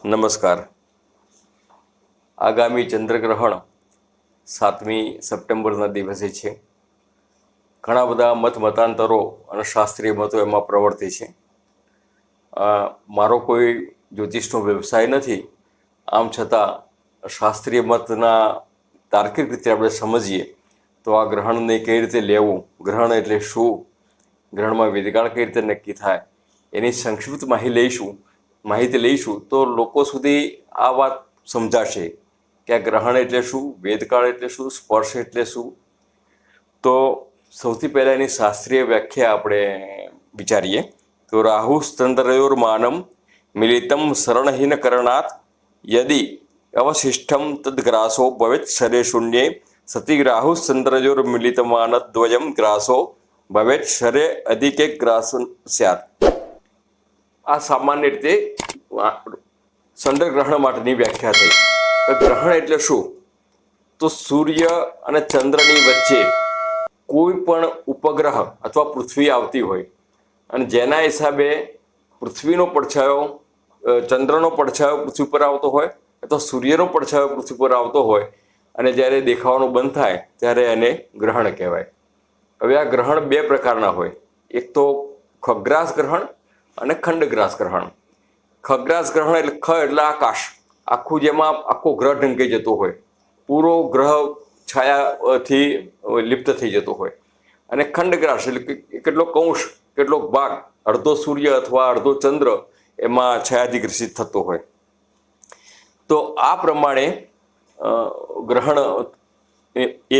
નમસ્કાર. આગામી ચંદ્રગ્રહણ 7મી સપ્ટેમ્બરના દિવસે છે. ઘણા બધા મતાંતરો અને શાસ્ત્રીય મતો એમાં પ્રવર્તે છે. મારો કોઈ જ્યોતિષનો વ્યવસાય નથી, આમ છતાં શાસ્ત્રીય મતના તાર્કિક રીતે આપણે સમજીએ તો આ ગ્રહણને કઈ રીતે લેવું, ગ્રહણ એટલે શું, ગ્રહણમાં વેદકાળ કઈ રીતે નક્કી થાય, એની સંક્ષિપ્ત માહિતી લઈશું તો લોકો સુધી આ વાત સમજાશે કે આ ગ્રહણ એટલે શું, વેદકાળ એટલે શું, સ્પર્શ એટલે શું. તો સૌથી પહેલાં એની શાસ્ત્રીય વ્યાખ્યા આપણે વિચારીએ તો રાહુસ્ચંદ્રયોર્માનમ મિલિતમ શરણહીન કરણાત યદિ અવશિષ્ટમ તદ્ગ્રાસો ભવેત શરે શૂન્યે સતી રાહુશ્ચંદ્રયોર મિલિતમાનદ્વયમ ગ્રાસો ભવેત શરે અધિકે ગ્રાસ સ્યાત. આ સામાન્ય રીતે ચંદ્રગ્રહણ માટેની વ્યાખ્યા થઈ. ગ્રહણ એટલે શું? તો સૂર્ય અને ચંદ્રની વચ્ચે કોઈ પણ ઉપગ્રહ અથવા પૃથ્વી આવતી હોય અને જેના હિસાબે પૃથ્વીનો પડછાયો, ચંદ્રનો પડછાયો પૃથ્વી પર આવતો હોય અથવા સૂર્યનો પડછાયો પૃથ્વી પર આવતો હોય અને જ્યારે દેખાવાનું બંધ થાય ત્યારે એને ગ્રહણ કહેવાય. હવે આ ગ્રહણ બે પ્રકારના હોય. એક તો ખગ્રાસ ગ્રહણ અને ખંડગ્રાસ ગ્રહણ. ખગ્રાસ ગ્રહણ એટલે એટલે આકાશ, આખું જેમાં આખો ગ્રહ ઢંકાઈ જતો હોય, પૂરો ગ્રહ છાયાથી લિપ્ત થઈ જતો હોય. અને ખંડગ્રાસ એટલે કેટલોક અંશ, કેટલોક ભાગ, અડધો સૂર્ય અથવા અડધો ચંદ્ર એમાં છાયાધિગ્રસિત થતો હોય. તો આ પ્રમાણે ગ્રહણ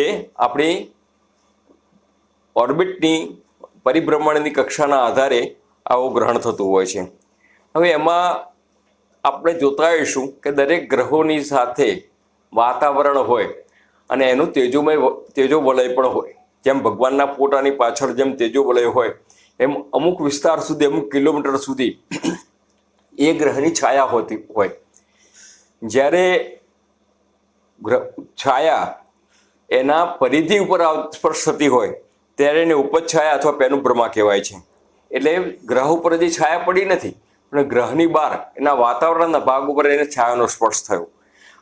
એ આપણી ઓર્બિટની પરિભ્રમણની કક્ષાના આધારે આવું ગ્રહણ થતું હોય છે. હવે એમાં આપણે જોતા હોઈશું કે દરેક ગ્રહોની સાથે વાતાવરણ હોય અને એનું તેજો વલય પણ હોય. જેમ ભગવાનના ફોટાની પાછળ જેમ તેજો વલય હોય એમ અમુક વિસ્તાર સુધી, અમુક કિલોમીટર સુધી એ ગ્રહની છાયા હોતી હોય. જ્યારે છાયા એના પરિધિ ઉપર સ્પર્શ થતી હોય ત્યારે એને ઉપછાયા અથવા પેનુભ્રમા કહેવાય છે. એટલે ગ્રહ ઉપર જે છાયા પડી નથી પણ ગ્રહની બહાર એના વાતાવરણના ભાગ ઉપર એને છાયાનો સ્પર્શ થયો.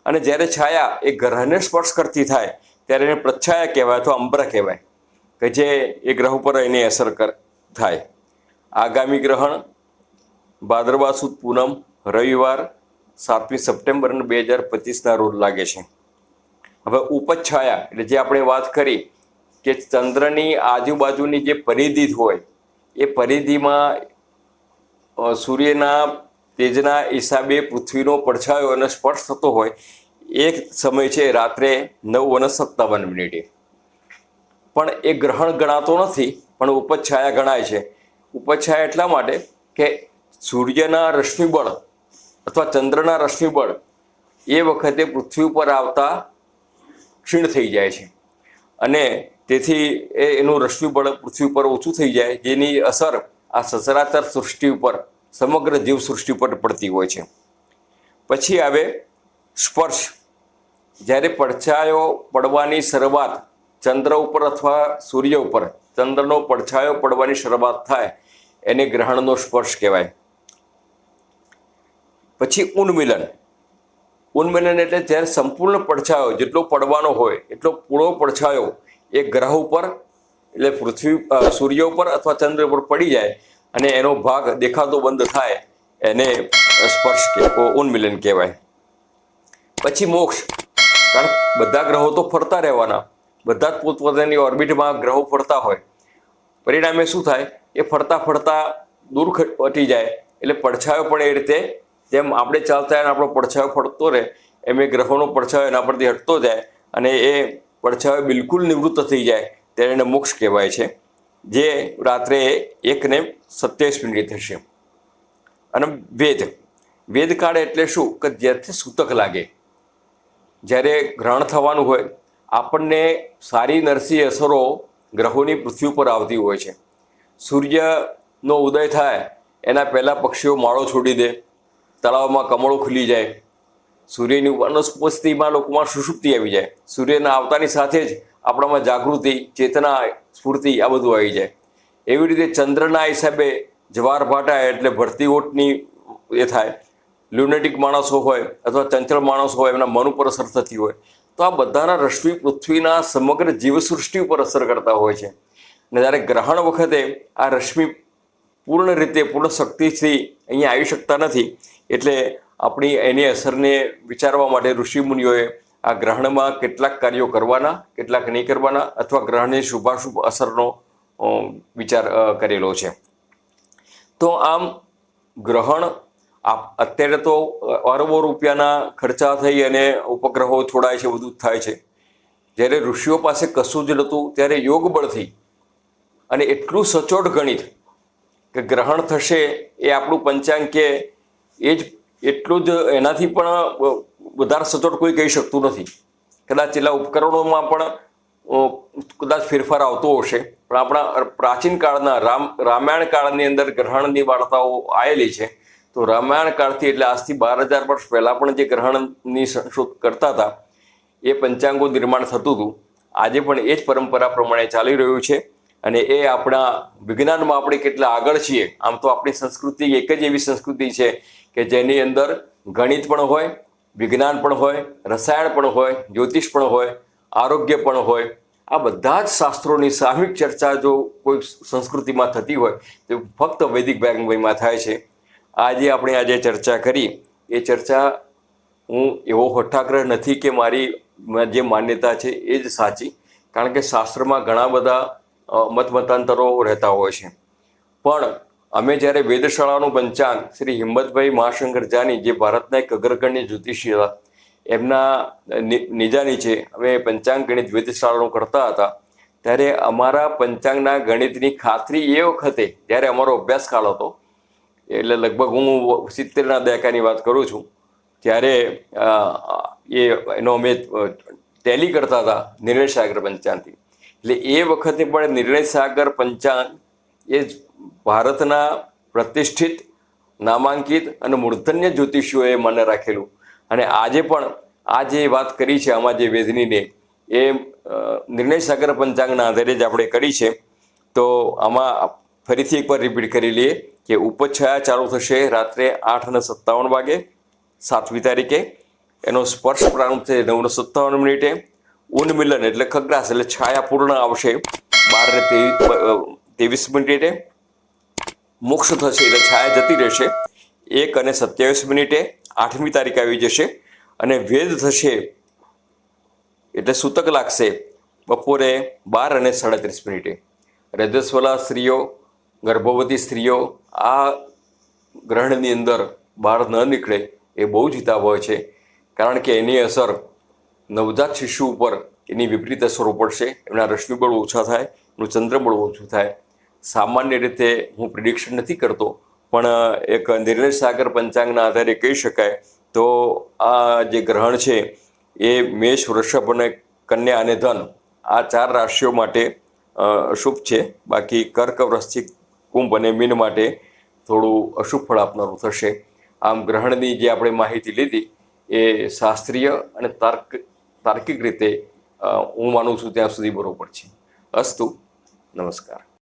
અને જ્યારે છાયા એ ગ્રહને સ્પર્શ કરતી થાય ત્યારે એને પ્રચ્છાયા કહેવાય અથવા અંબર કહેવાય કે જે એ ગ્રહ ઉપર એની અસર થાય. આગામી ગ્રહણ ભાદરવા સુદ પૂનમ રવિવાર 7મી સપ્ટેમ્બર 2025ના રોજ લાગે છે. હવે ઉપછાયા એટલે જે આપણે વાત કરી કે ચંદ્રની આજુબાજુની જે પરિધિ હોય એ પરિધિમાં સૂર્યના તેજના હિસાબે પૃથ્વીનો પડછાયો અને સ્પર્શ થતો હોય એ સમય છે રાત્રે 9:57. પણ એ ગ્રહણ ગણાતો નથી, પણ ઉપછાયા ગણાય છે. ઉપછાયા એટલા માટે કે સૂર્યના રશ્મિબળ અથવા ચંદ્રના રશ્મિબળ એ વખતે પૃથ્વી ઉપર આવતા ક્ષીણ થઈ જાય છે અને તેથી એનું રશ્મિબળ પૃથ્વી ઉપર ઓછું થઈ જાય, જેની અસર આ સચરાચર સૃષ્ટિ ઉપર, સમગ્ર જીવ સૃષ્ટિ પર પડતી હોય છે. પછી આવે સ્પર્શ. જ્યારે પડછાયો પડવાની શરૂઆત ચંદ્ર ઉપર અથવા સૂર્ય ઉપર ચંદ્રનો પડછાયો પડવાની શરૂઆત થાય એને ગ્રહણનો સ્પર્શ કહેવાય. પછી ઉન્મિલન. ઉન્મિલન એટલે જ્યારે સંપૂર્ણ પડછાયો જેટલો પડવાનો હોય એટલો પૂરો પડછાયો એ ગ્રહ ઉપર એટલે પૃથ્વી, સૂર્ય ઉપર અથવા ચંદ્ર ઉપર પડી જાય અને એનો ભાગ દેખાતો બંધ થાય એને સ્પર્શ ઉન્મિલન કહેવાય. પછી મોક્ષ. કારણ બધા ગ્રહો તો ફરતા રહેવાના, બધા જ પોતપોતાની ઓર્બિટમાં ગ્રહો ફરતા હોય. પરિણામે શું થાય? એ ફરતા ફરતા દૂર હટી જાય એટલે પડછાયો પણ એ રીતે, જેમ આપણે ચાલતા હોય આપણો પડછાયો ફરતો રહે એમ એ ગ્રહોનો પડછાયો એના પરથી હટતો જાય અને એ પડછાયો બિલકુલ નિવૃત્ત થઈ જાય ત્યારે એને મોક્ષ કહેવાય છે, જે રાત્રે 1:27 થશે. અને વેદકાળ એટલે શું? કે જ્યાંથી સૂતક લાગે. જ્યારે ગ્રહણ થવાનું હોય આપણને સારી નરસી અસરો ગ્રહોની પૃથ્વી ઉપર આવતી હોય છે. સૂર્યનો ઉદય થાય એના પહેલાં પક્ષીઓ માળો છોડી દે, તળાવમાં કમળો ખુલી જાય, સૂર્યની વનસ્પતિમાં લોકોમાં સુષુપ્તિ આવી જાય. સૂર્યના આવતાની સાથે જ આપણામાં જાગૃતિ, ચેતના, સ્ફૂર્તિ આ બધું આવી જાય. એવી રીતે ચંદ્રના હિસાબે જવાર ભાટાય એટલે ભરતી ઓટની એ થાય. લ્યુનેટિક માણસો હોય અથવા ચંચળ માણસો હોય, એમના મન ઉપર અસર થતી હોય, તો આ બધાના રશ્મિ પૃથ્વીના સમગ્ર જીવસૃષ્ટિ ઉપર અસર કરતા હોય છે. અને જ્યારે ગ્રહણ વખતે આ રશ્મિ પૂર્ણ રીતે પૂર્ણ શક્તિથી અહીંયા આવી શકતા નથી, એટલે આપણી એની અસરને વિચારવા માટે ઋષિમુનિઓએ આ ગ્રહણમાં કેટલાક કાર્યો કરવાના, કેટલાક નહીં કરવાના, અથવા ગ્રહણની શુભાશુભ અસરનો વિચાર કરેલો છે. તો આમ ગ્રહણ અત્યારે તો અરબો રૂપિયાના ખર્ચા થઈ અને ઉપગ્રહો છોડાય છે, બધું થાય છે. જ્યારે ઋષિઓ પાસે કશું જ નહોતું ત્યારે યોગ બળથી અને એટલું સચોટ ગણિત કે ગ્રહણ થશે એ આપણું પંચાંગ કે એ જ એટલું જ, એનાથી પણ વધારે સચોટ કોઈ કહી શકતું નથી. કદાચ એટલા ઉપકરણોમાં પણ કદાચ ફેરફાર આવતો હશે, પણ આપણા પ્રાચીન કાળના રામાયણ કાળની અંદર ગ્રહણની વાર્તાઓ આવેલી છે. તો રામાયણ કાળથી એટલે આજથી 12,000 વર્ષ પહેલાં પણ જે ગ્રહણની શોધ કરતા હતા એ પંચાંગો નિર્માણ થતું હતું. આજે પણ એ જ પરંપરા પ્રમાણે ચાલી રહ્યું છે. અને એ આપણા વિજ્ઞાનમાં આપણે કેટલા આગળ છીએ. આમ તો આપણી સંસ્કૃતિ એક જ એવી સંસ્કૃતિ છે કે જેની અંદર ગણિત પણ હોય, વિજ્ઞાન પણ હોય, રસાયણ પણ હોય, જ્યોતિષ પણ હોય, આરોગ્ય પણ હોય. આ બધા જ શાસ્ત્રોની સામૂહિક ચર્ચા જો કોઈ સંસ્કૃતિમાં થતી હોય તો ફક્ત વૈદિક વાંગ્મયમાં થાય છે. આજે ચર્ચા કરી એ ચર્ચા હું એવો હઠાગ્રહ નથી કે મારી જે માન્યતા છે એ જ સાચી, કારણ કે શાસ્ત્રમાં ઘણા બધા મતાંતરો રહેતા હોય છે. પણ અમે જ્યારે વેદશાળાનું પંચાંગ શ્રી હિંમતભાઈ મહાશંકર જાની, જે ભારતના એક અગ્રગણ્ય જ્યોતિષી હતા, એમના નીજા નીચે અમે પંચાંગ ગણિત વેદશાળાનું કરતા હતા, ત્યારે અમારા પંચાંગના ગણિતની ખાતરી એ વખતે જ્યારે અમારો અભ્યાસકાળ હતો, એટલે લગભગ હું 70ના દયકાની વાત કરું છું, ત્યારે એનો અમે ટેલી કરતા હતા નિર્ણય સાગર પંચાંગથી. એટલે એ વખતે પણ નિર્ણય સાગર પંચાંગ એ ભારતના પ્રતિષ્ઠિત, નામાંકિત અને મૂર્ધન્ય જ્યોતિષીઓએ મને રાખેલું. અને આજે પણ આ જે વાત કરી છે આમાં જે વેદનીને, એ નિર્ણય સાગર પંચાંગના આધારે જ આપણે કરી છે. તો આમાં ફરીથી એકવાર રિપીટ કરી લઈએ કે ઉપછાયા ચાલુ થશે રાત્રે 8:57 વાગે 7મી તારીખે. એનો સ્પર્શ પ્રારંભ થશે 9:57. ઉન્મિલન એટલે ખગ્રાસ એટલે છાયા પૂર્ણ આવશે 12:23. મોક્ષ થશે એટલે છાયા જતી રહેશે 1:27. 8મી તારીખ આવી જશે. અને વેદ થશે એટલે સૂતક લાગશે બપોરે 12:37. રજસ્વલા સ્ત્રીઓ, ગર્ભવતી સ્ત્રીઓ આ ગ્રહણની અંદર બહાર ન નીકળે એ બહુ જ હિતાવહ છે, કારણ કે એની અસર નવજાત શિશુ ઉપર એની વિપરીત અસરો પડશે. એમના રશ્મિબળ ઓછા થાય, એનું ચંદ્રબળ ઓછું થાય. સામાન્ય રીતે હું પ્રિડિક્શન નથી કરતો, પણ એક નિર્ણય સાગર પંચાંગના આધારે કહી શકાય તો આ જે ગ્રહણ છે એ મેષ, વૃષભ અને કન્યા અને ધન આ 4 રાશિઓ માટે અશુભ છે. બાકી કર્ક, વૃશ્ચિક, કુંભ અને મીન માટે થોડું અશુભ ફળ આપનારું થશે. આમ ગ્રહણની જે આપણે માહિતી લીધી એ શાસ્ત્રીય અને તાર્કિક રીતે હું માનું છું ત્યાં સુધી બરોબર છે. અસ્તુ, નમસ્કાર.